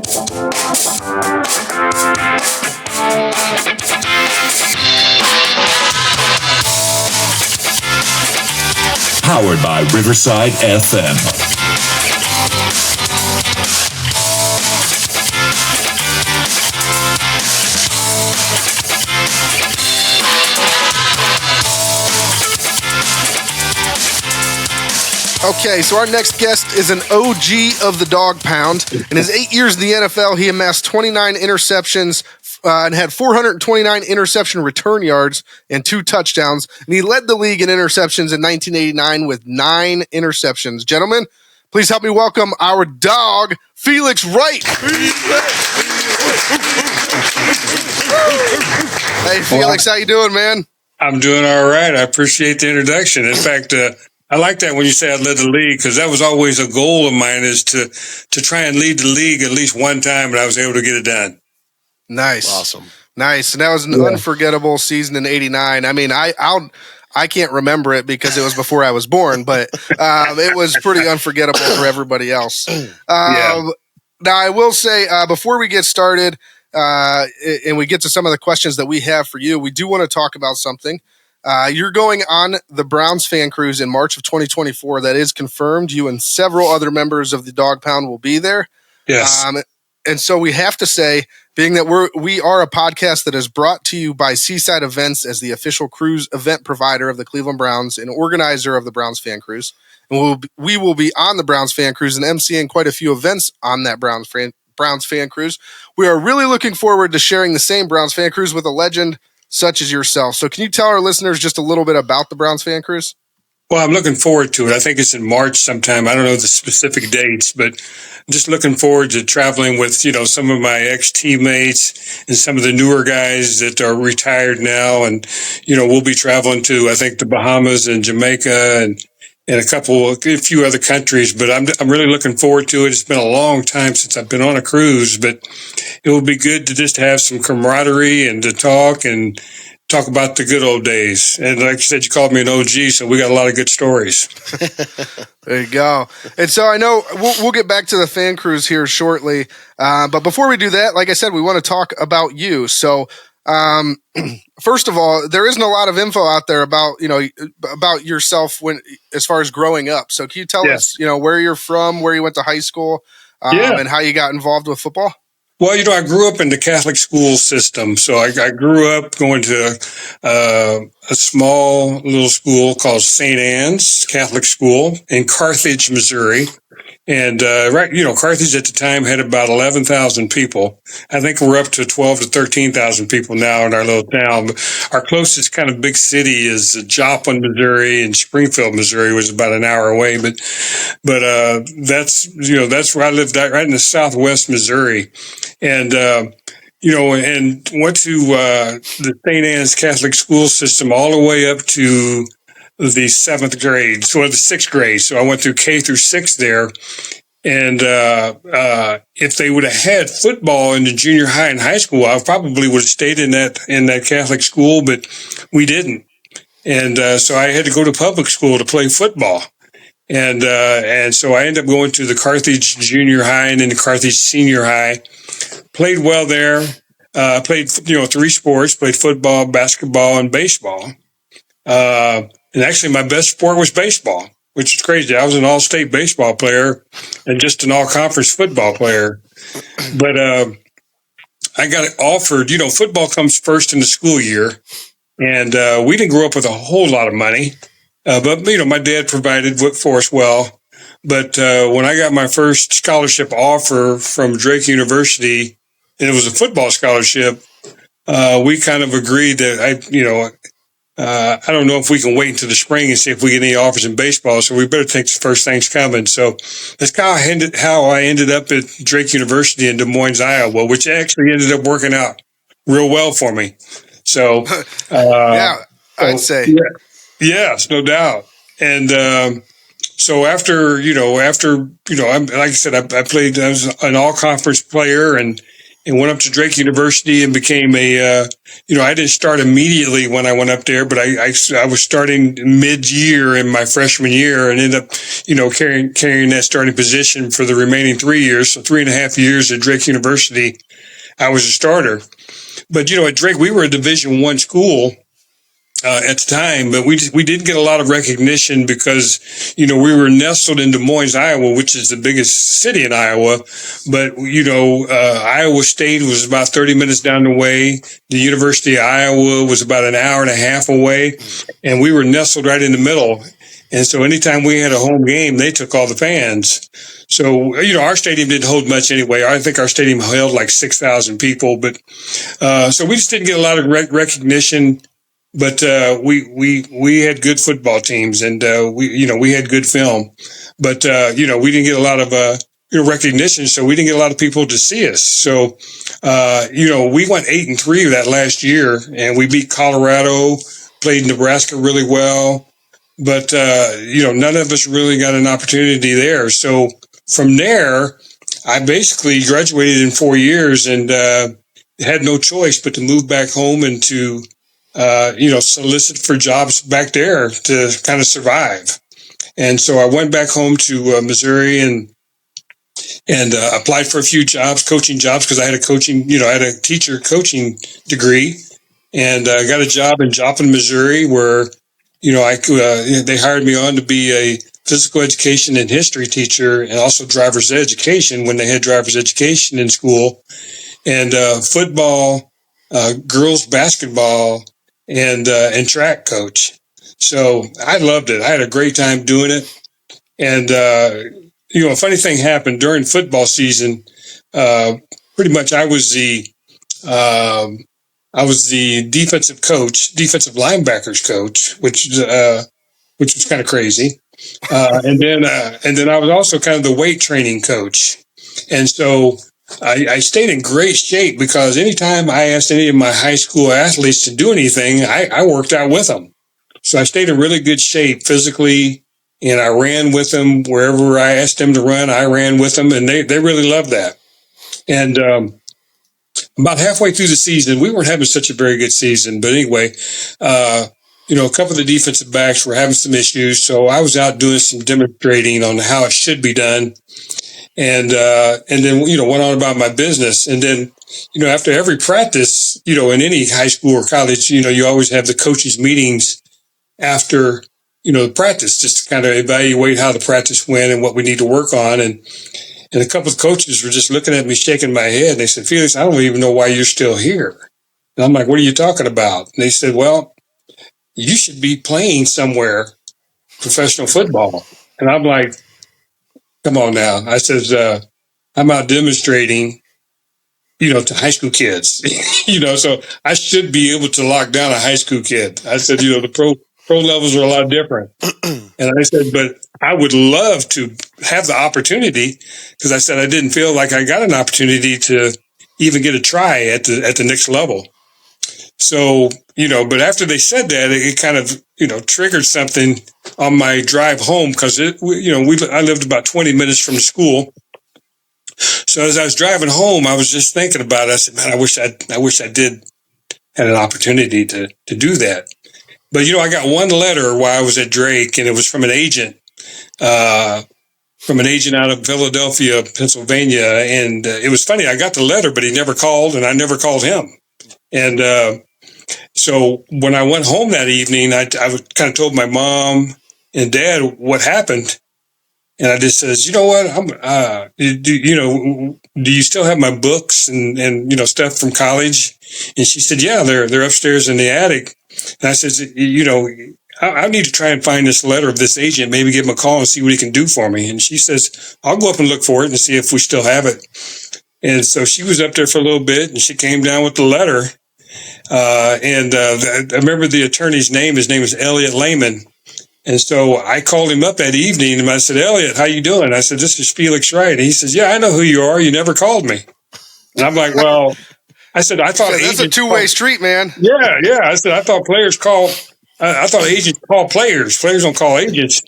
Powered by Riverside FM. Okay, so our next guest is an OG of the Dog Pound. In his 8 years in the NFL, he amassed 29 interceptions and had 429 interception return yards and 2 touchdowns. And he led the league in interceptions in 1989 with 9 interceptions. Gentlemen, please help me welcome our dog, Felix Wright. Hey, Felix, how you doing, man? I'm doing all right. I appreciate the introduction. In fact, I like that when you say I led the league, because that was always a goal of mine, is to try and lead the league at least one time, and I was able to get it done. Nice. Awesome. Nice. And that was an unforgettable season in 89. I mean, I can't remember it because it was before I was born, but it was pretty unforgettable for everybody else. Now, I will say, before we get started and we get to some of the questions that we have for you, we do want to talk about something. You're going on the Browns fan cruise in March of 2024. That is confirmed. You and several other members of the Dog Pound will be there. Yes. And so we have to say, being that we are a podcast that is brought to you by Seaside Events as the official cruise event provider of the Cleveland Browns and organizer of the Browns fan cruise. And we will be on the Browns fan cruise and emceeing quite a few events on that Browns fan cruise. We are really looking forward to sharing the same Browns fan cruise with a legend such as yourself. So can you tell our listeners just a little bit about the Browns fan cruise? Well, I'm looking forward to it. I think it's in March sometime. I don't know the specific dates, but I'm just looking forward to traveling with, some of my ex-teammates and some of the newer guys that are retired now. And, we'll be traveling to, I think, the Bahamas and Jamaica and a few other countries. But I'm really looking forward to it. It's been a long time since I've been on a cruise, but it will be good to just have some camaraderie and to talk about the good old days. And like you said, you called me an OG, so we got a lot of good stories. There you go. And so I know we'll get back to the fan cruise here shortly. But before we do that, like I said, we want to talk about you. So first of all, there isn't a lot of info out there about yourself as far as growing up. So can you tell us, where you're from, where you went to high school, and how you got involved with football? Well, I grew up in the Catholic school system. So I grew up going to a small little school called St. Anne's Catholic School in Carthage, Missouri. And, Carthage at the time had about 11,000 people. I think we're up to 12 to 13,000 people now in our little town. Our closest kind of big city is Joplin, Missouri, and Springfield, Missouri was about an hour away. But that's where I lived, right in the southwest Missouri. And, and went to the St. Anne's Catholic school system all the way up to the 7th grade, so the 6th grade. So I went through K through 6 there. And if they would have had football in the junior high and high school, I probably would have stayed in that Catholic school, but we didn't. And so I had to go to public school to play football. And so I ended up going to the Carthage Junior High and then the Carthage Senior High. Played well there. Played 3 sports. Played football, basketball, and baseball. And actually, my best sport was baseball, which is crazy. I was an all-state baseball player and just an all-conference football player. But I got offered. Football comes first in the school year, and we didn't grow up with a whole lot of money. But my dad provided for us well. But when I got my first scholarship offer from Drake University, and it was a football scholarship, we kind of agreed that I don't know if we can wait until the spring and see if we get any offers in baseball. So we better take the first things coming. So that's kind of how I ended up at Drake University in Des Moines, Iowa, which actually ended up working out real well for me. So, I'd say. Yes, no doubt. And, so after, like I said, I was an all conference player and and went up to Drake University and became I didn't start immediately when I went up there, but I was starting mid-year in my freshman year and ended up, carrying that starting position for the remaining 3 years. So 3.5 years at Drake University, I was a starter. But, at Drake, we were a Division I school at the time, but we didn't get a lot of recognition because, we were nestled in Des Moines, Iowa, which is the biggest city in Iowa. But, Iowa State was about 30 minutes down the way. The University of Iowa was about an hour and a half away, and we were nestled right in the middle. And so anytime we had a home game, they took all the fans. So, our stadium didn't hold much anyway. I think our stadium held like 6,000 people, but, so we just didn't get a lot of recognition. But we had good football teams, and we had good film. But we didn't get a lot of recognition, so we didn't get a lot of people to see us. So we went 8-3 that last year, and we beat Colorado, played Nebraska really well. But none of us really got an opportunity there. So from there, I basically graduated in 4 years and had no choice but to move back home and to solicit for jobs back there to kind of survive. And so I went back home to Missouri and applied for a few jobs, coaching jobs, because I had I had a teacher coaching degree, and got a job in Joplin, Missouri, where, they hired me on to be a physical education and history teacher and also driver's education when they had driver's education in school, and football, girls basketball, and track coach. So I loved it. I had a great time doing it. And, a funny thing happened during football season. Pretty much I was the defensive linebackers coach, which was kind of crazy. And then I was also kind of the weight training coach. And so I stayed in great shape because anytime I asked any of my high school athletes to do anything, I worked out with them. So I stayed in really good shape physically, and I ran with them wherever I asked them to run. I ran with them, and they really loved that. And about halfway through the season, we weren't having such a very good season, but anyway, a couple of the defensive backs were having some issues, so I was out doing some demonstrating on how it should be done. And then, went on about my business. And then, after every practice, in any high school or college, you always have the coaches meetings after, the practice, just to kind of evaluate how the practice went and what we need to work on. And a couple of coaches were just looking at me, shaking my head. They said, "Felix, I don't even know why you're still here." And I'm like, "What are you talking about?" And they said, "Well, you should be playing somewhere, professional football." And I'm like, "Come on now." I says, "I'm out demonstrating, to high school kids, so I should be able to lock down a high school kid." I said, "The pro levels are a lot different." And I said, "But I would love to have the opportunity," because I said I didn't feel like I got an opportunity to even get a try at the next level. So, but after they said that, it kind of, triggered something on my drive home, because I lived about 20 minutes from the school. So as I was driving home, I was just thinking about it. I said, "Man, I wish I did had an opportunity to do that." But, I got one letter while I was at Drake, and it was from an agent out of Philadelphia, Pennsylvania. And it was funny. I got the letter, but he never called, and I never called him. And so when I went home that evening, I kind of told my mom and dad what happened. And I just says, "You know what? Do you still have my books and stuff from college?" And she said, "Yeah, they're upstairs in the attic." And I says, I need to try and find this letter of this agent, maybe give him a call and see what he can do for me." And she says, "I'll go up and look for it and see if we still have it." And so she was up there for a little bit, and she came down with the letter. I remember the attorney's name. His name was Elliot Lehman. And so I called him up that evening, and I said, "Elliot, how you doing?" I said, "This is Felix Wright." And he says, "Yeah, I know who you are. You never called me." And I'm like, "Well," I said, "I thought that's a two-way street, man." Yeah. I said, I thought agents call players. Players don't call agents."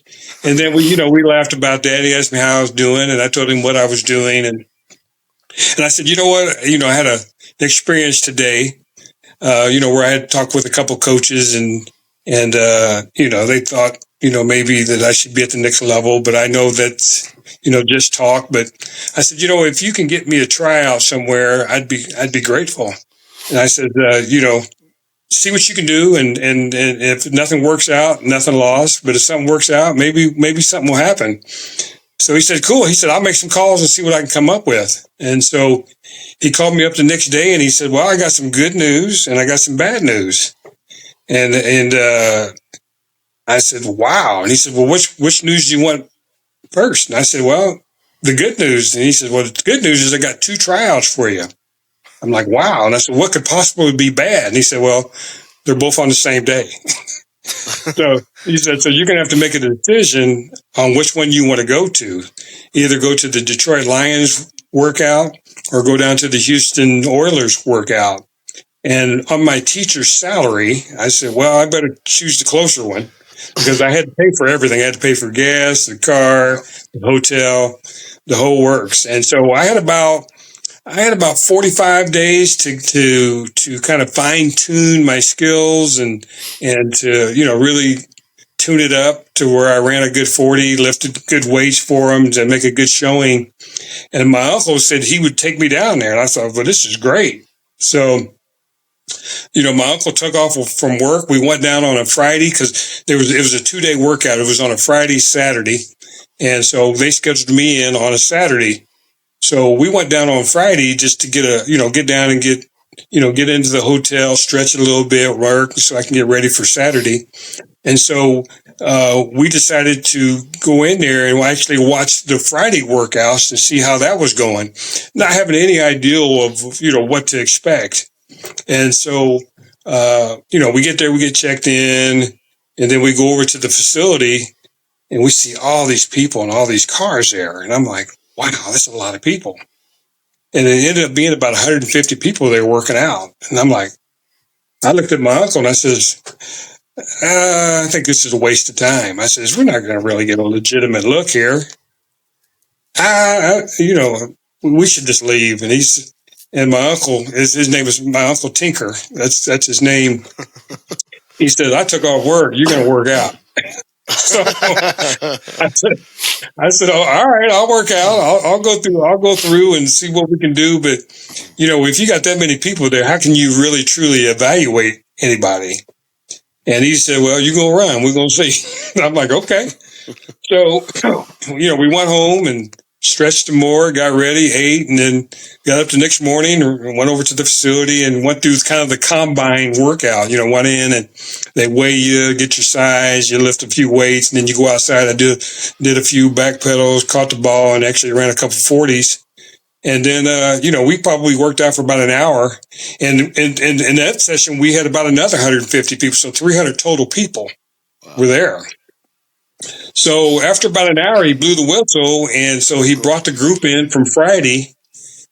And then we laughed about that. He asked me how I was doing, and I told him what I was doing. And I said, you know what? I had an experience today, where I had talked with a couple coaches and they thought, maybe that I should be at the next level, but I know that's, just talk. But I said, if you can get me a tryout somewhere, I'd be grateful. And I said, see what you can do. And if nothing works out, nothing lost. But if something works out, maybe something will happen. So he said, cool. He said, I'll make some calls and see what I can come up with. And so he called me up the next day and he said, well, I got some good news and I got some bad news. And I said, wow. And he said, well, which news do you want first? And I said, well, the good news. And he said, well, the good news is I got 2 tryouts for you. I'm like, wow. And I said, what could possibly be bad? And he said, well, they're both on the same day. So he said, so you're going to have to make a decision on which one you want to go to. Either go to the Detroit Lions workout or go down to the Houston Oilers workout. And on my teacher's salary, I said, well, I better choose the closer one because I had to pay for everything. I had to pay for gas, the car, the hotel, the whole works. And so I had about 45 days to kind of fine tune my skills and to, really tune it up to where I ran a good 40, lifted good weights for them to make a good showing. And my uncle said he would take me down there. And I thought, well, this is great. So, my uncle took off from work. We went down on a Friday because it was a 2-day workout. It was on a Friday, Saturday. And so they scheduled me in on a Saturday. So we went down on Friday just to get down and get into the hotel, stretch a little bit, work so I can get ready for Saturday. And so we decided to go in there and actually watch the Friday workouts and see how that was going, not having any idea of, what to expect. And so, we get there, we get checked in, and then we go over to the facility and we see all these people and all these cars there. And I'm like, wow, that's a lot of people. And it ended up being about 150 people there working out. And I'm like, I looked at my uncle and I says, I think this is a waste of time. I says, we're not going to really get a legitimate look here. We should just leave. And my uncle, his name is my Uncle Tinker. That's his name. He said, I took off work. You're going to work out. So I said, oh, all right, I'll work out. I'll go through and see what we can do. But, if you got that many people there, how can you really, truly evaluate anybody? And he said, well, you're going to run. We're going to see. And I'm like, okay. So, we went home and stretched some more, got ready, ate, and then got up the next morning and went over to the facility and went through kind of the combine workout. Went in and they weigh you, get your size, you lift a few weights, and then you go outside. I did a few back pedals, caught the ball, and actually ran a couple 40s. And then, we probably worked out for about an hour. And in that session, we had about another 150 people. So 300 total people were there. So after about an hour, he blew the whistle. And so he brought the group in from Friday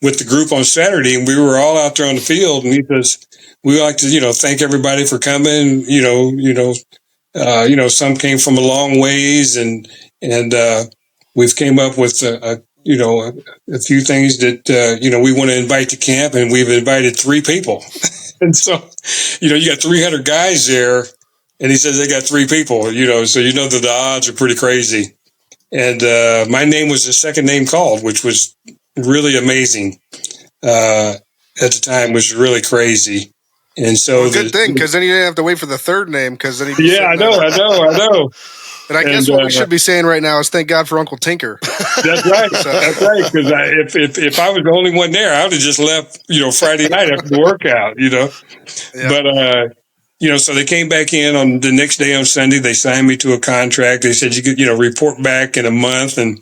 with the group on Saturday. And we were all out there on the field. And he says, we would like to, thank everybody for coming. Some came from a long ways and we've came up with, a few things that, we want to invite to camp, and we've invited 3 people. And so, you got 300 guys there, and he says they got 3 people, so that the odds are pretty crazy. And my name was the second name called, which was really amazing. At the time was really crazy. And so good thing, because then you didn't have to wait for the third name. Because then I know. And I guess what we should be saying right now is thank God for Uncle Tinker. That's right. That's right. Because if I was the only one there, I would have just left, Friday night after the workout, Yeah. But, so they came back in on the next day on Sunday. They signed me to a contract. They said you could, report back in a month. And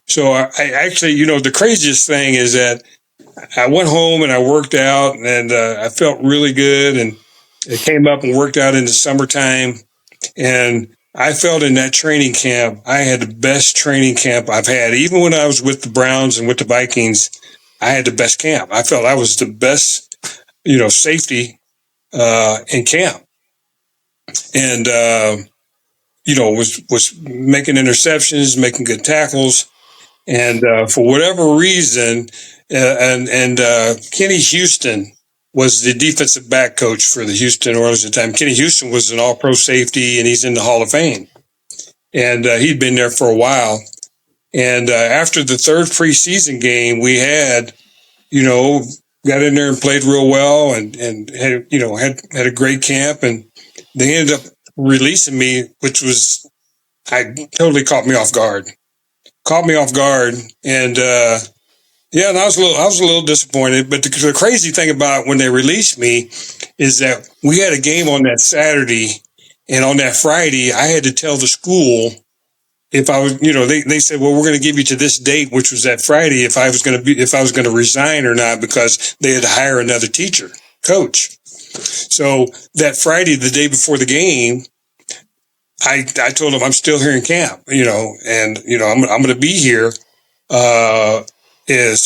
so I actually, the craziest thing is that I went home and I worked out and I felt really good. And it came up and worked out in the summertime. And I felt in that training camp, I had the best training camp I've had. Even when I was with the Browns and with the Vikings, I had the best camp. I felt I was the best, safety in camp. And, was making interceptions, making good tackles. And for whatever reason, and Kenny Houston was the defensive back coach for the Houston Oilers at the time. Kenny Houston was an all-pro safety, and he's in the Hall of Fame. And he'd been there for a while. And after the third preseason game, we had, got in there and played real well, and had a great camp. And they ended up releasing me, which was totally caught me off guard. And and I was a little disappointed. But the crazy thing about when they released me is that we had a game on that Saturday, and on that Friday, I had to tell the school if I was, they said, well, we're going to give you to this date, which was that Friday, if I was going to resign or not, because they had to hire another coach. So that Friday, the day before the game, I told them I'm still here in camp, and I'm going to be here. So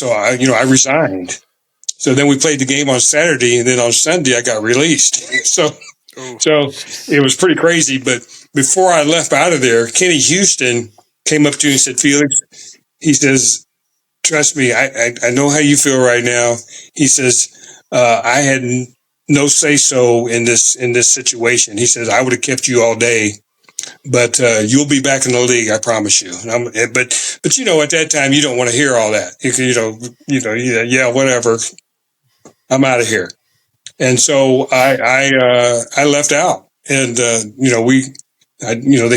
I resigned. So then we played the game on Saturday, and then on Sunday I got released. So it was pretty crazy. But before I left out of there, Kenny Houston came up to me and said, Felix, he says, trust me, I know how you feel right now. He says, I had no say so in this situation. He says, I would have kept you all day, but you'll be back in the league, I promise you. And but at that time you don't want to hear all that. Yeah, whatever. I'm out of here. And so I left out, and they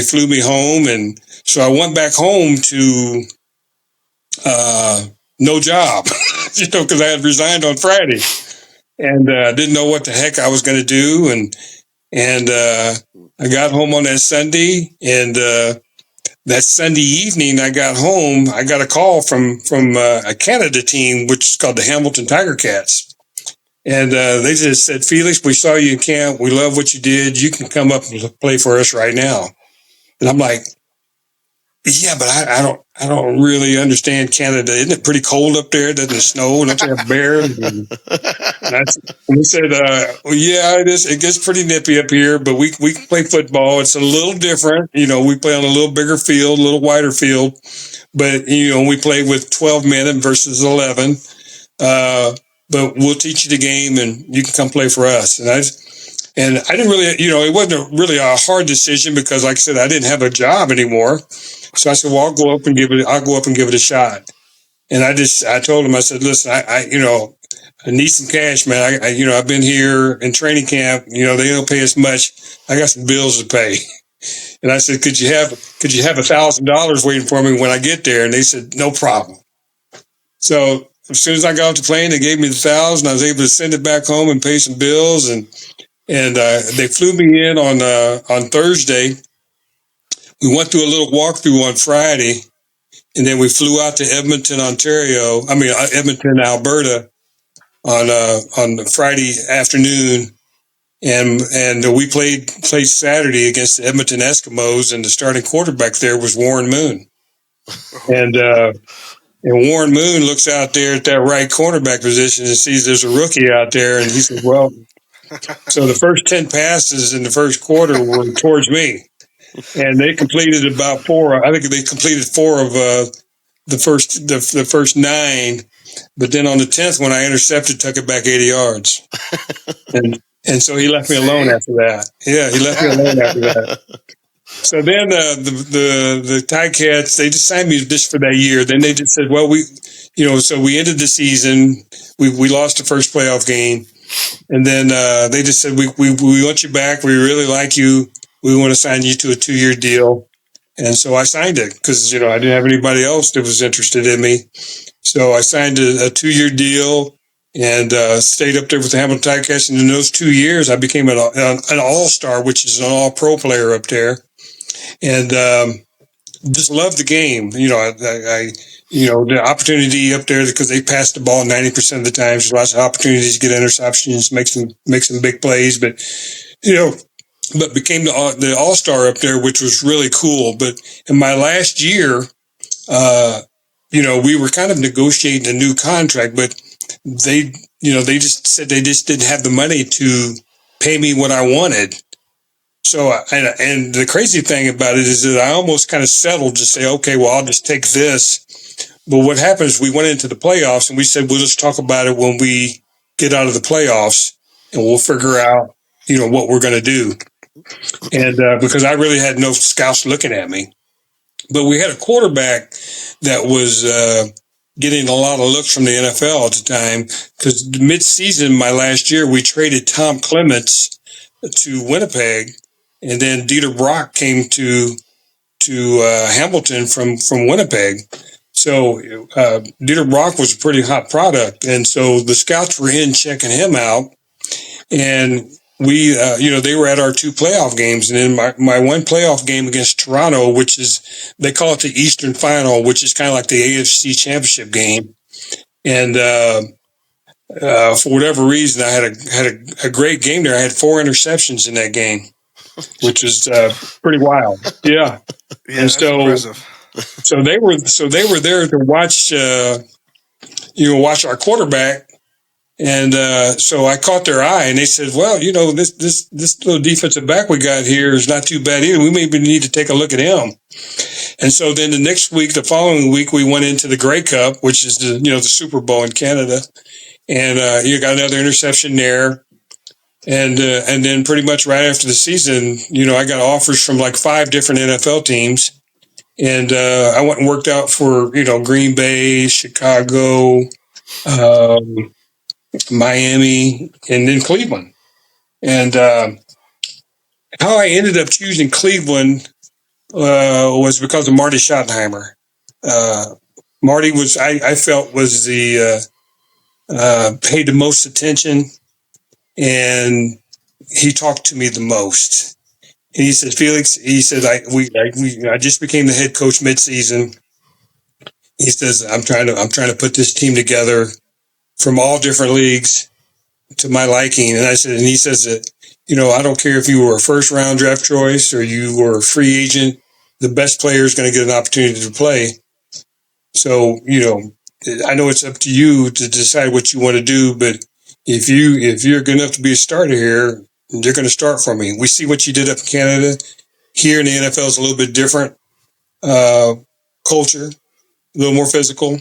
flew me home, and so I went back home to no job, because I had resigned on Friday, and didn't know what the heck I was going to do, and I got home on that Sunday, and that Sunday evening I got home, I got a call from a Canada team, which is called the Hamilton Tiger Cats. And they just said, Felix, we saw you in camp. We love what you did. You can come up and play for us right now. And I'm like, yeah, but I don't really understand Canada. Isn't it pretty cold up there? Doesn't it snow? Don't they have bears? And they said, well, yeah, it is. It gets pretty nippy up here, but we can play football. It's a little different. We play on a little bigger field, a little wider field. But, we play with 12 men versus 11. But we'll teach you the game, and you can come play for us. And I didn't really, it wasn't really a hard decision because, like I said, I didn't have a job anymore. So I said, well, I'll go up and give it a shot. And I told him, I said, listen, I need some cash, man. I've been here in training camp. They don't pay as much. I got some bills to pay. And I said, could you have $1,000 waiting for me when I get there? And they said, no problem. So as soon as I got off the plane, they gave me the $1,000. I was able to send it back home and pay some bills, and they flew me in on Thursday. We went through a little walkthrough on Friday, and then we flew out to Edmonton, Alberta, on Friday afternoon, and we played Saturday against the Edmonton Eskimos, and the starting quarterback there was Warren Moon, And Warren Moon looks out there at that right cornerback position and sees there's a rookie out there. And he says, well, so the first 10 passes in the first quarter were towards me. And they completed about 4. I think they completed 4 of the first 9. But then on the 10th, when I intercepted, took it back 80 yards. And so he left me alone after that. Yeah, he left me alone after that. So then the Ticats, they just signed me just for that year. Then they just said, well, so we ended the season. We lost the first playoff game. And then they just said, we want you back. We really like you. We want to sign you to a 2-year deal. And so I signed it because, I didn't have anybody else that was interested in me. So I signed a 2-year deal and stayed up there with the Hamilton Ticats. And in those 2 years, I became an all-star, which is an all-pro player up there. And just loved the game. The opportunity up there because they passed the ball 90% of the time. There's lots of opportunities to get interceptions, make some big plays. But became the all-star up there, which was really cool. But in my last year, we were kind of negotiating a new contract, but they just said they just didn't have the money to pay me what I wanted. So, and the crazy thing about it is that I almost kind of settled to say, okay, well, I'll just take this. But what happened is we went into the playoffs and we said, we'll just talk about it when we get out of the playoffs and we'll figure out, what we're going to do. And because I really had no scouts looking at me. But we had a quarterback that was getting a lot of looks from the NFL at the time, because mid-season, my last year, we traded Tom Clements to Winnipeg, and then Dieter Brock came to Hamilton from Winnipeg. So Dieter Brock was a pretty hot product, and so the scouts were in checking him out, and we, they were at our 2 playoff games, and then my one playoff game against Toronto, which is, they call it the Eastern Final, which is kind of like the AFC Championship game. And for whatever reason, I had a great game there. I had 4 interceptions in that game, which was pretty wild. Yeah, Yeah, and that's impressive. so they were there to watch watch our quarterback. And so I caught their eye, and they said, "Well, this little defensive back we got here is not too bad either. We maybe need to take a look at him." And so then the following week, we went into the Grey Cup, which is the Super Bowl in Canada, and you got another interception there. And then pretty much right after the season, I got offers from like 5 different NFL teams, and I went and worked out for Green Bay, Chicago. Miami, and then Cleveland. And how I ended up choosing Cleveland was because of Marty Schottenheimer. Marty I felt was the paid the most attention, and he talked to me the most. And he said, "Felix," he said, I just became the head coach mid-season. He says, I'm trying to put this team together from all different leagues to my liking." And he says that, I don't care if you were a 1st-round draft choice or you were a free agent, the best player is going to get an opportunity to play. So, I know it's up to you to decide what you want to do, but if you're good enough to be a starter here, they're going to start for me. We see what you did up in Canada. Here in the NFL is a little bit different culture, a little more physical.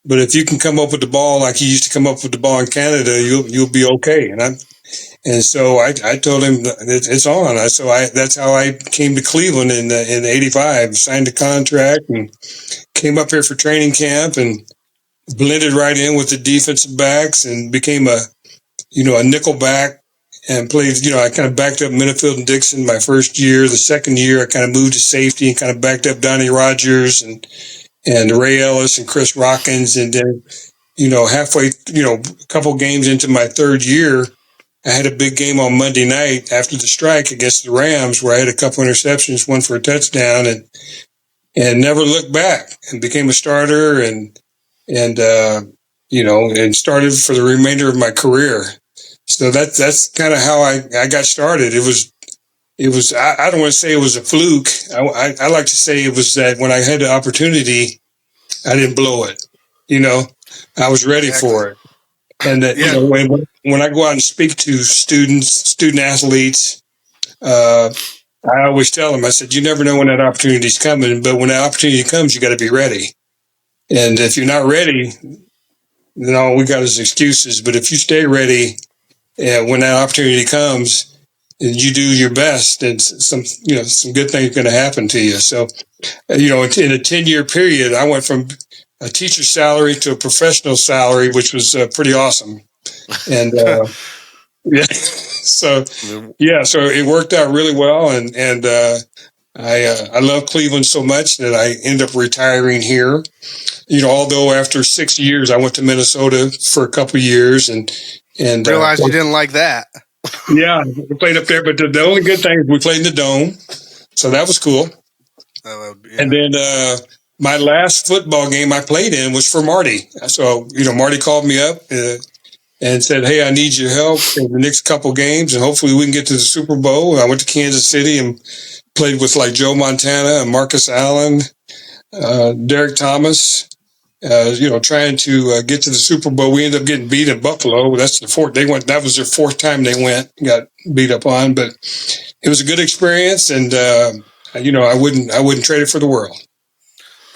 But if you can come up with the ball like you used to come up with the ball in Canada, you'll be okay. And so I told him it's on. That's how I came to Cleveland in '85. Signed a contract and came up here for training camp and blended right in with the defensive backs and became a nickel back and played. I kind of backed up Minifield and Dixon my first year. The second year, I kind of moved to safety and kind of backed up Donnie Rogers and Ray Ellis and Chris Rockins. And then, halfway, a couple games into my 3rd year, I had a big game on Monday night after the strike against the Rams where I had a couple interceptions, one for a touchdown, and never looked back and became a starter and started for the remainder of my career. So that's kind of how I got started. It was, I don't want to say it was a fluke. I like to say it was that when I had the opportunity, I didn't blow it. I was ready for it. And that, when I go out and speak to student athletes, I always tell them, I said, you never know when that opportunity is coming, but when that opportunity comes, you got to be ready. And if you're not ready, then all we got is excuses. But if you stay ready, when that opportunity comes, and you do your best, and some good things are going to happen to you. So, in a 10-year period, I went from a teacher's salary to a professional salary, which was pretty awesome. And so it worked out really well. And I love Cleveland so much that I ended up retiring here. Although after 6 years, I went to Minnesota for a couple of years and realized you didn't like that. Yeah, we played up there, but the only good thing is we played in the Dome, so that was cool. And then my last football game I played in was for Marty. So, Marty called me up and said, "Hey, I need your help in the next couple games, and hopefully we can get to the Super Bowl." I went to Kansas City and played with like Joe Montana and Marcus Allen, Derek Thomas. Trying to get to the Super Bowl. We ended up getting beat in Buffalo. That's that was their 4th time they got beat up on, but it was a good experience. And, I wouldn't trade it for the world.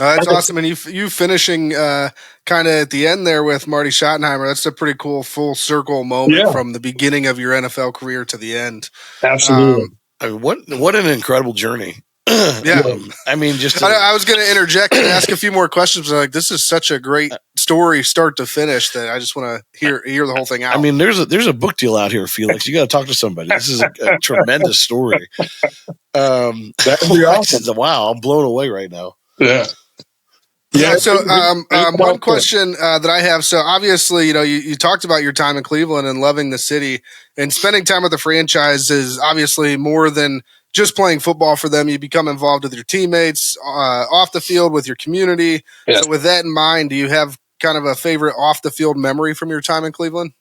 That's awesome. And you finishing kind of at the end there with Marty Schottenheimer. That's a pretty cool full circle moment from the beginning of your NFL career to the end. Absolutely. What an incredible journey. Yeah. I mean, I was going to interject and ask a few more questions. But like, this is such a great story, start to finish, that I just want to hear the whole thing out. I mean, there's a book deal out here, Felix. You got to talk to somebody. This is a tremendous story. That'd be awesome. Wow, I'm blown away right now. Yeah. Yeah. So, one question that I have. So, obviously, you talked about your time in Cleveland and loving the city, and spending time with the franchise is obviously more than just playing football for them. You become involved with your teammates off the field, with your community. Yes. So, with that in mind, do you have kind of a favorite off the field memory from your time in Cleveland?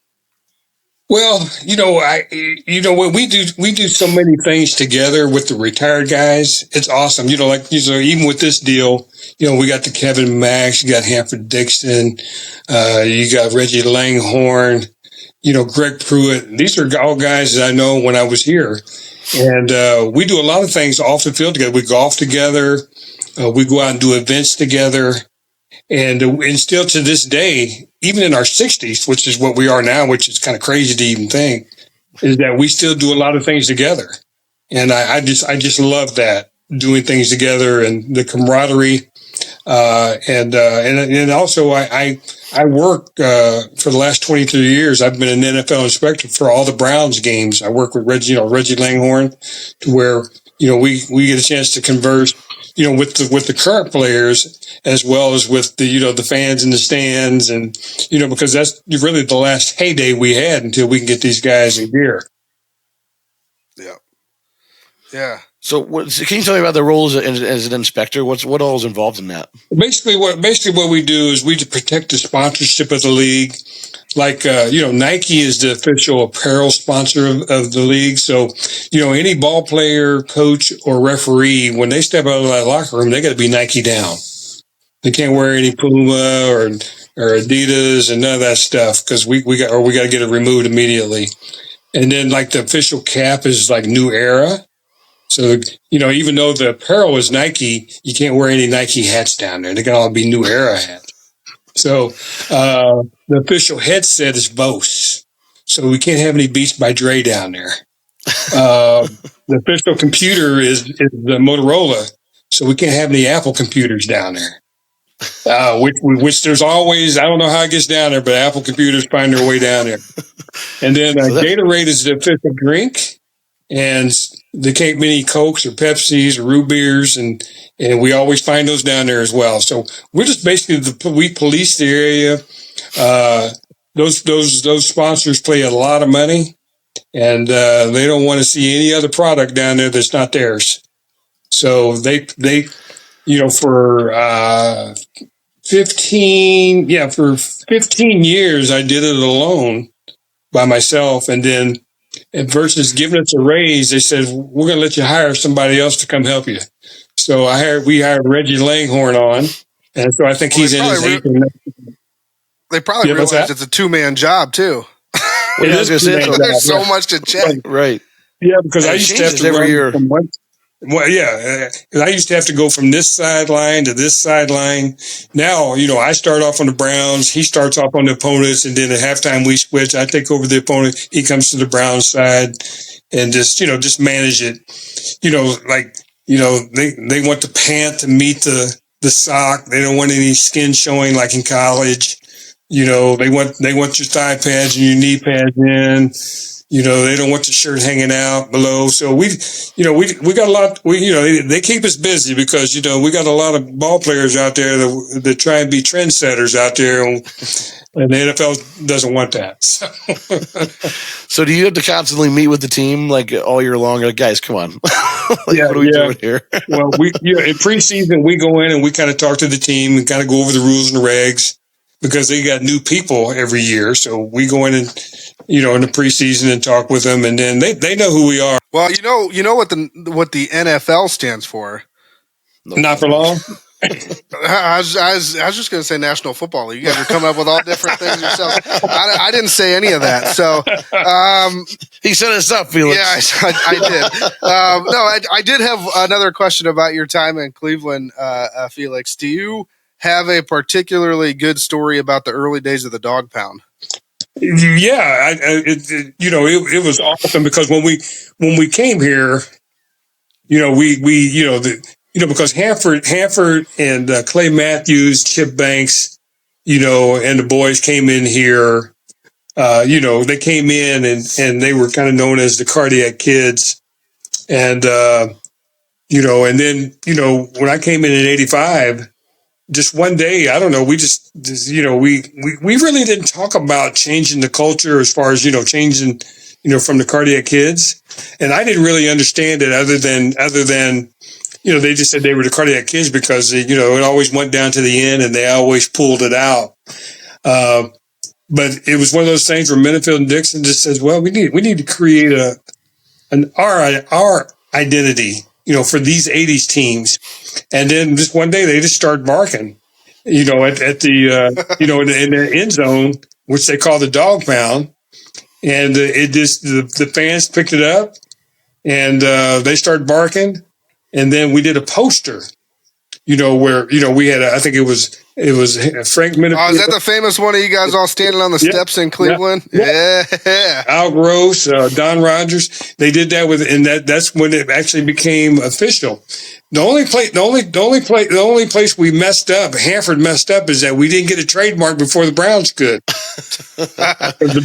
Well, when we do so many things together with the retired guys, it's awesome. Even with this deal, we got the Kevin Max, you got Hanford Dixon, you got Reggie Langhorne, Greg Pruitt. These are all guys that I know when I was here. And we do a lot of things off the field together. We golf together. We go out and do events together. And still to this day, even in our 60s, which is what we are now, which is kind of crazy to even think, is that we still do a lot of things together. And I just love that, doing things together and the camaraderie. And also I work for the last 23 years. I've been an NFL inspector for all the Browns games. I work with Reggie Langhorne, to where we get a chance to converse with the current players, as well as with the fans in the stands, and because that's really the last heyday we had until we can get these guys in gear. Yeah. So, can you tell me about the role as an inspector? What all is involved in that? Basically, what we do is we protect the sponsorship of the league. Like, Nike is the official apparel sponsor of the league. So, any ball player, coach, or referee, when they step out of that locker room, they got to be Nike down. They can't wear any Puma or Adidas and none of that stuff, because we got to get it removed immediately. And then, like, the official cap is like New Era. So, even though the apparel is Nike, you can't wear any Nike hats down there. They can all be New Era hats. So, the official headset is Bose. So we can't have any Beats by Dre down there. The official computer is the Motorola. So we can't have any Apple computers down there. Which there's always, I don't know how it gets down there, but Apple computers find their way down there. And then Gatorade is the official drink. And there can't be any Cokes or Pepsis or root beers, and we always find those down there as well. So we're just basically we police the area. Those sponsors pay a lot of money, and they don't want to see any other product down there that's not theirs. So they for 15 years I did it alone by myself, and then. And versus giving us a raise, they said, we're going to let you hire somebody else to come help you. So we hired Reggie Langhorne on. And so I think he's in his eighth. They probably realized it's a two-man job, too. There's so much to check. Right. Yeah, because I used to have to every year. Well, yeah, I used to have to go from this sideline to this sideline. Now, I start off on the Browns. He starts off on the opponents, and then at halftime we switch. I take over the opponent. He comes to the Browns side, and just manage it. They want the pant to meet the sock. They don't want any skin showing like in college. They want your thigh pads and your knee pads in. They don't want the shirt hanging out below. So we got a lot, they keep us busy because, we got a lot of ball players out there that try and be trendsetters out there. And the NFL doesn't want that. So do you have to constantly meet with the team like all year long? Like, guys, come on. What are we doing here? Well, in preseason, we go in and we kind of talk to the team and kind of go over the rules and the regs, because they got new people every year. So we go in and, in the preseason and talk with them, and then they know who we are. Well, you know what the NFL stands for? Not for long. I was just going to say National Football League. You guys are coming up with all different things yourselves. I didn't say any of that. So he set us up, Felix. Yeah, I did. No, I did have another question about your time in Cleveland, Felix. Do you have a particularly good story about the early days of the Dog Pound? Yeah, it was awesome because when we came here, because Hanford and Clay Matthews, Chip Banks, and the boys came in here. They came in and they were kind of known as the Cardiac Kids, and and then when I came in '85. Just one day, I don't know. We we really didn't talk about changing the culture as far as changing from the Cardiac Kids, and I didn't really understand it other than they just said they were the Cardiac Kids because it always went down to the end and they always pulled it out. But it was one of those things where Minifield and Dixon just says, well, we need to create our identity for these '80s teams. And then just one day they just started barking, at the, in the end zone, which they call the Dog Pound. And it just, the fans picked it up and they started barking. And then we did a poster, where, we had, I think it was Frank Minifield. Oh, is that the famous one of you guys all standing on the steps in Cleveland? Yeah. Al Gross, Don Rogers. They did that and that's when it actually became official. The only place we messed up, Hanford messed up, is that we didn't get a trademark before the Browns could. The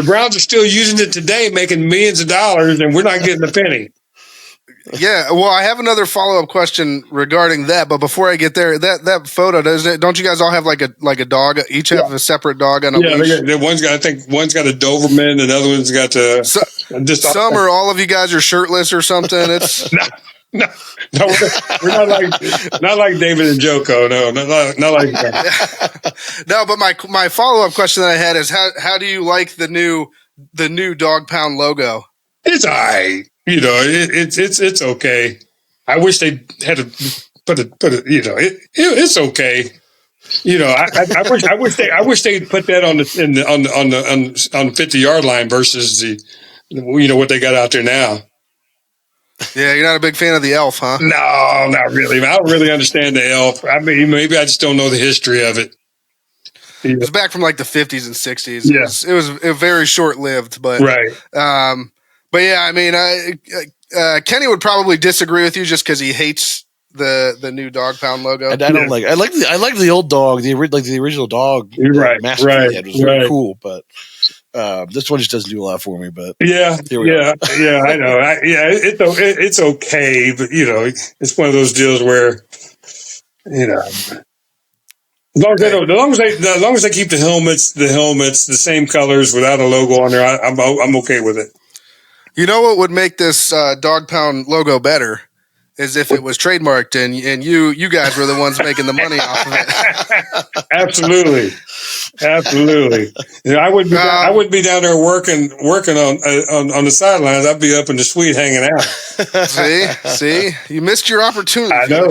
Browns are still using it today, making millions of dollars, and we're not getting a penny. Yeah, well, I have another follow-up question regarding that, but before I get there, that photo, don't you guys all have like a dog? Each have a separate dog on a leash? Yeah, one's got a Doberman, and the other one's got some or all of you guys are shirtless or something. It's no, we're not like David and Joko. No, not like that. No, but my follow-up question that I had is how do you like the new Dog Pound logo? It's all right. It's okay. I wish they had to put it. It's okay. I wish they'd put that on the 50-yard line versus what they got out there now. Yeah, you're not a big fan of the elf, huh? No, not really. I don't really understand the elf. I mean, maybe I just don't know the history of it. Yeah. It was back from like the 50s and 60s. Yeah. It was very short-lived, but right. But yeah, I mean, Kenny would probably disagree with you just because he hates the new Dog Pound logo. And I don't like. I like the old dog, the original dog. Right, right. Was very cool, but this one just doesn't do a lot for me. But yeah, I know. It's okay, but it's one of those deals where as long as they keep the helmets the same colors without a logo on there, I'm okay with it. You know what would make this Dog Pound logo better is if it was trademarked and you guys were the ones making the money off of it. Absolutely. I wouldn't be down there working on the sidelines. I'd be up in the suite hanging out. See, you missed your opportunity. I know.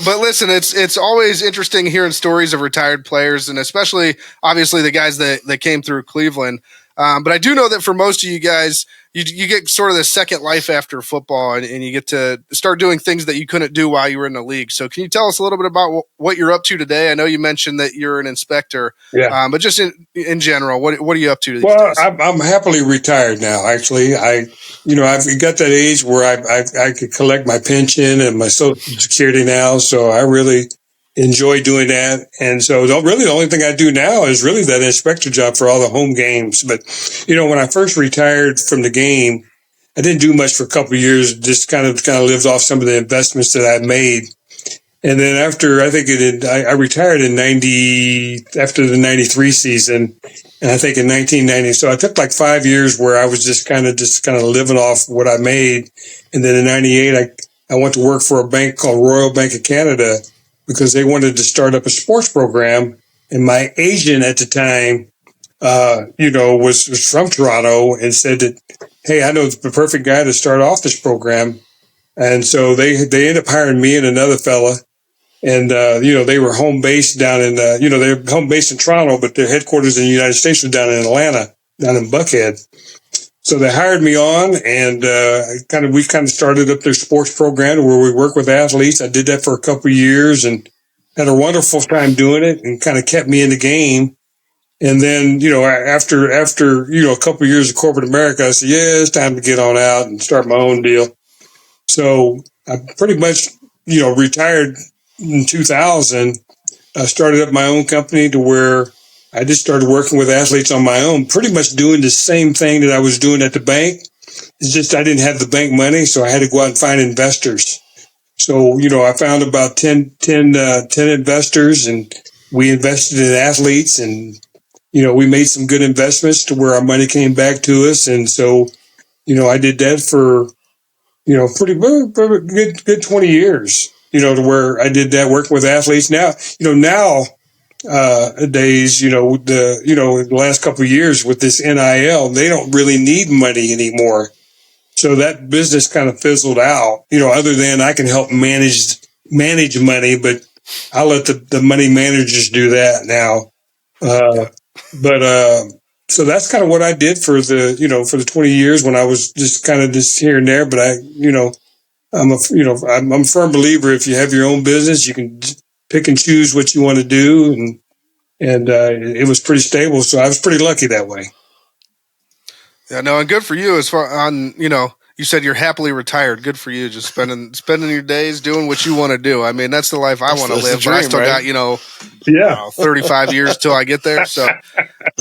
But listen, it's always interesting hearing stories of retired players, and especially obviously the guys that came through Cleveland. But I do know that for most of you guys, you get sort of the second life after football, and you get to start doing things that you couldn't do while you were in the league. So can you tell us a little bit about what you're up to today? I know you mentioned that you're an inspector, but just in general, what are you up to these days? I'm happily retired now. Actually, I've got that age where I could collect my pension and my Social Security now, so I really enjoy doing that. And so the only thing I do now is really that inspector job for all the home games. But, when I first retired from the game, I didn't do much for a couple of years, just kind of lived off some of the investments that I made. And then after, I retired after the 93 season, and I think in 1990. So I took like 5 years where I was just kind of living off what I made. And then in 98, I went to work for a bank called Royal Bank of Canada, because they wanted to start up a sports program. And my agent at the time, was from Toronto and said that, hey, I know the perfect guy to start off this program. And so they ended up hiring me and another fella. And, they were home based down in, they're home based in Toronto, but their headquarters in the United States was down in Atlanta, down in Buckhead. So they hired me on, and we kind of started up their sports program where we work with athletes. I did that for a couple of years and had a wonderful time doing it, and kind of kept me in the game. And then, after a couple of years of corporate America, I said, yeah, it's time to get on out and start my own deal. So I pretty much, retired in 2000. I started up my own company to where I just started working with athletes on my own, pretty much doing the same thing that I was doing at the bank. It's just I didn't have the bank money, so I had to go out and find investors. So, I found about 10 investors, and we invested in athletes, and, we made some good investments to where our money came back to us. And so, I did that for, pretty good 20 years, to where I did that working with athletes. Now, days, the last couple of years with this NIL, they don't really need money anymore. So that business kind of fizzled out, other than I can help manage money, but I'll let the money managers do that now. So that's kind of what I did for the 20 years when I was just kind of just here and there. But I'm a firm believer. If you have your own business, you can pick and choose what you want to do. And it was pretty stable. So I was pretty lucky that way. Yeah, no, and good for you as far on, you said you're happily retired. Good for you. Just spending your days doing what you want to do. I mean, that's the life I want to live. But I still got, 35 years till I get there. So,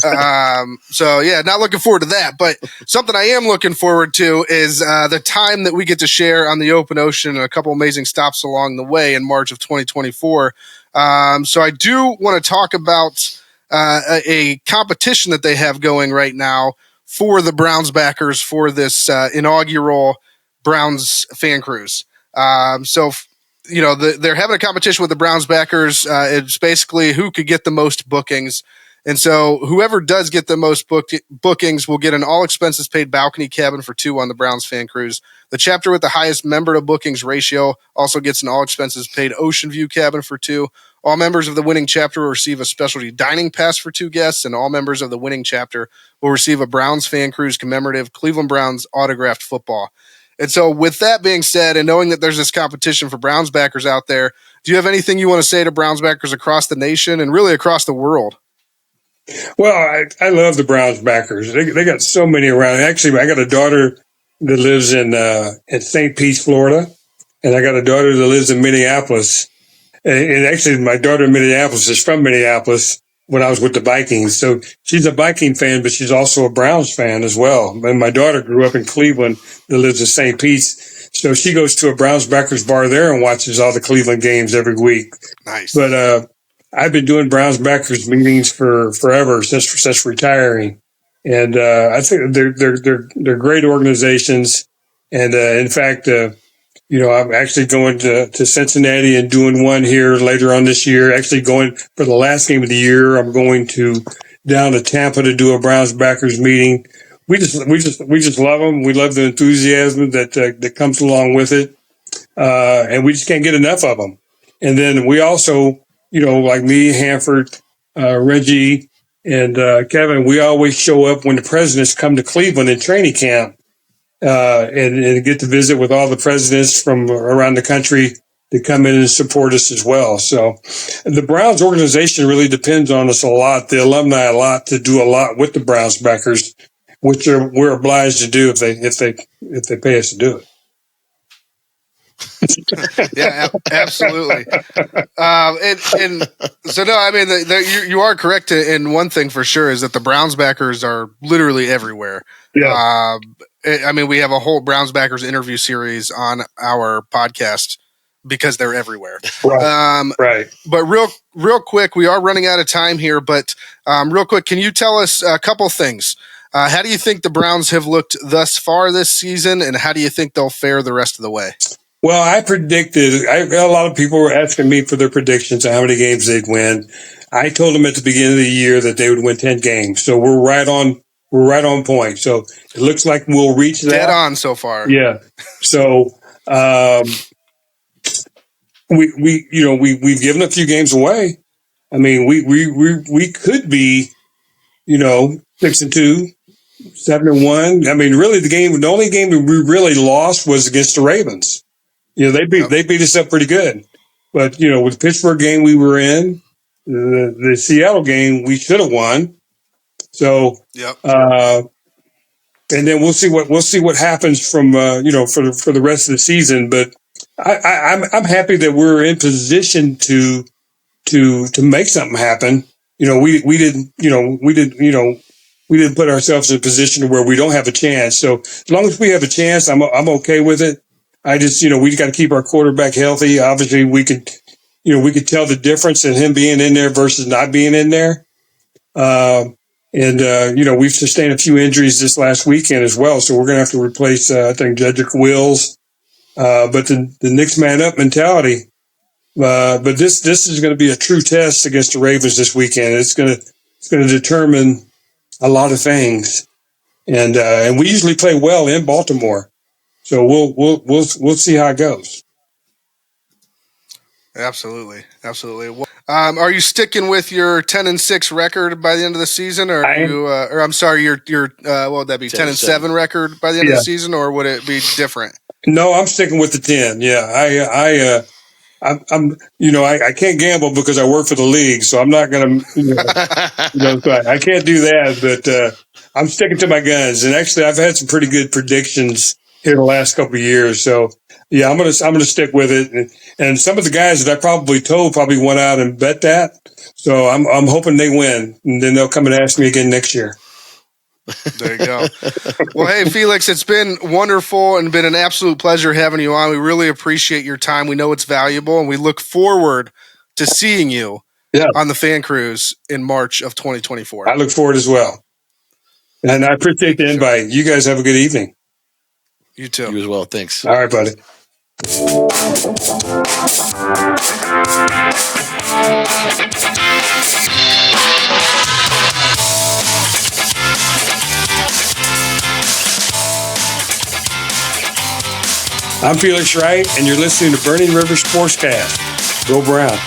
not looking forward to that. But something I am looking forward to is the time that we get to share on the open ocean and a couple amazing stops along the way in March of 2024. So I do want to talk about a competition that they have going right now for the Browns backers for this inaugural Browns fan cruise. They're having a competition with the Browns backers. It's basically who could get the most bookings. And so whoever does get the most bookings will get an all expenses paid balcony cabin for two on the Browns fan cruise. The chapter with the highest member to bookings ratio also gets an all expenses paid ocean view cabin for two. All members of the winning chapter will receive a specialty dining pass for two guests, and all members of the winning chapter will receive a Browns fan cruise commemorative Cleveland Browns autographed football. And so with that being said, and knowing that there's this competition for Browns backers out there, do you have anything you want to say to Browns backers across the nation and really across the world? Well, I love the Browns backers. They got so many around. Actually, I got a daughter that lives in St. Pete, Florida, and I got a daughter that lives in Minneapolis. And actually, my daughter in Minneapolis is from Minneapolis when I was with the Vikings. So she's a Viking fan, but she's also a Browns fan as well. And my daughter grew up in Cleveland that lives in St. Pete's. So she goes to a Browns backers bar there and watches all the Cleveland games every week. Nice. But I've been doing Browns backers meetings for forever since retiring. And I think they're great organizations. And in fact, I'm actually going to Cincinnati and doing one here later on this year. Actually going for the last game of the year. I'm going down to Tampa to do a Browns backers meeting. We just love them. We love the enthusiasm that comes along with it. And we just can't get enough of them. And then we also, like me, Hanford, Reggie, and Kevin, we always show up when the presidents come to Cleveland in training camp. And get to visit with all the presidents from around the country to come in and support us as well. So the Browns organization really depends on us a lot, the alumni a lot, to do a lot with the Browns backers, which we're obliged to do if they pay us to do it. Yeah, absolutely. And so, no, I mean, you are correct in one thing for sure is that the Browns backers are literally everywhere. Yeah. I mean, we have a whole Browns backers interview series on our podcast because they're everywhere. Right. Right. But real quick, we are running out of time here, but real quick, can you tell us a couple things? How do you think the Browns have looked thus far this season, and how do you think they'll fare the rest of the way? Well, I predicted, a lot of people were asking me for their predictions on how many games they'd win. I told them at the beginning of the year that they would win 10 games. So we're right on point. So it looks like we'll reach that. Dead on so far. Yeah. So We've given a few games away. I mean, we could be, 6-2, 7-1. I mean, really, the only game that we really lost was against the Ravens. They beat us up pretty good. But with the Pittsburgh game we were in, the Seattle game we should have won. So, and then we'll see what happens from for the rest of the season. But I'm happy that we're in position to make something happen. We didn't put ourselves in a position where we don't have a chance. So as long as we have a chance, I'm okay with it. I just we got to keep our quarterback healthy. Obviously, we could tell the difference in him being in there versus not being in there. We've sustained a few injuries this last weekend as well. So we're going to have to replace, I think, Jedrick Wills. But the next man up mentality. But this is going to be a true test against the Ravens this weekend. It's going to determine a lot of things. And we usually play well in Baltimore. So we'll see how it goes. Absolutely. Are you sticking with your 10-6 record by the end of the season, or your what would that be, 10-7 record by the end of the season, or would it be different? No, I'm sticking with the 10. Yeah, I can't gamble because I work for the league, so I'm not going to, I can't do that. But I'm sticking to my guns, and actually, I've had some pretty good predictions here the last couple of years. So yeah, I'm gonna stick with it. And some of the guys that I probably went out and bet that. So I'm hoping they win, and then they'll come and ask me again next year. There you go. Well, hey, Felix, it's been wonderful and been an absolute pleasure having you on. We really appreciate your time. We know it's valuable, and we look forward to seeing you on the Fan Cruise in March of 2024. I look forward as well. And I appreciate the invite. You guys have a good evening. You too. You as well. Thanks. All right, buddy. I'm Felix Wright, and you're listening to Burning River Sportscast. Go Brown.